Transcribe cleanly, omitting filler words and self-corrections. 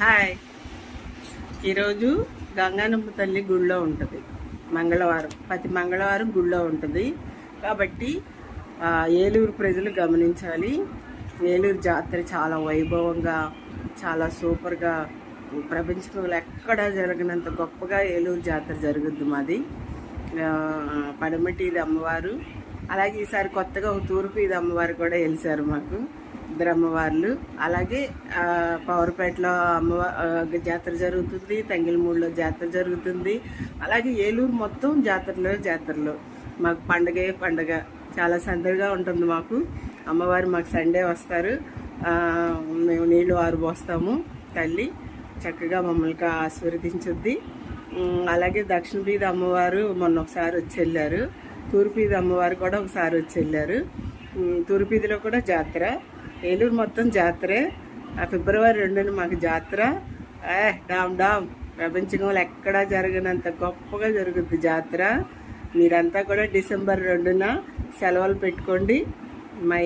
Hi. ఈరోజు గంగానమ్మ తల్లి గుళ్ళో ఉంటుంది. మంగళవారం, ప్రతి మంగళవారం గుళ్ళో ఉంటుంది కాబట్టి ఏలూరు ప్రజలు గమనించాలి. ఏలూరు జాతర చాలా వైభవంగా, చాలా సూపర్గా, ప్రపంచంలో ఎక్కడా జరగనంత గొప్పగా ఏలూరు జాతర జరుగుద్ది. మాది పడమటి ఇది అమ్మవారు, అలాగే ఈసారి కొత్తగా తూర్పు ఇది అమ్మవారు కూడా వెలిసారు మాకు, ఇద్దరు అమ్మవార్లు. అలాగే పవర్పేటలో జాతర జరుగుతుంది, తంగిలమూడిలో జాతర జరుగుతుంది. అలాగే ఏలూరు మొత్తం జాతరలో మాకు పండగ చాలా సందడిగా ఉంటుంది. మాకు అమ్మవారు మాకు సండే వస్తారు, మేము నీళ్లు ఆరుబోస్తాము. తల్లి చక్కగా మమ్మల్ని ఆశీర్వదించుద్ది. అలాగే దక్షిణ బీది అమ్మవారు మొన్న ఒకసారి వచ్చి వెళ్ళారు, తూర్పు బీది అమ్మవారు కూడా ఒకసారి వచ్చి వెళ్ళారు. తూర్పు బీదిలో కూడా జాతర, ఏలూరు మొత్తం జాతరే. ఫిబ్రవరి 2న మాకు జాతర. డామ్ ప్రపంచంలో ఎక్కడా జరగనంత గొప్పగా జరుగుద్ది జాతర. మీరంతా కూడా డిసెంబర్ 2న సెలవులు పెట్టుకోండి. మా